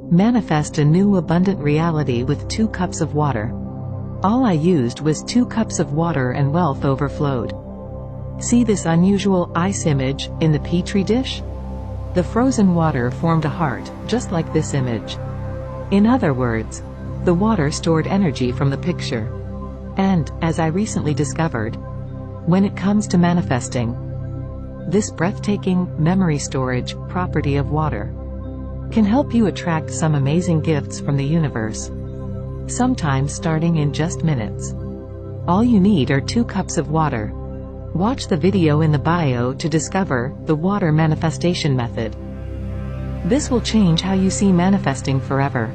Manifest a new abundant reality with 2 cups of water. All I used was 2 cups of water and wealth overflowed. See this unusual ice image in the petri dish? The frozen water formed a heart, just like this image. In other words, the water stored energy from the picture. And, as I recently discovered, when it comes to manifesting, this breathtaking, memory storage property of water can help you attract some amazing gifts from the universe, sometimes starting in just minutes. All you need are 2 cups of water. Watch the video in the bio to discover the water manifestation method. This will change how you see manifesting forever.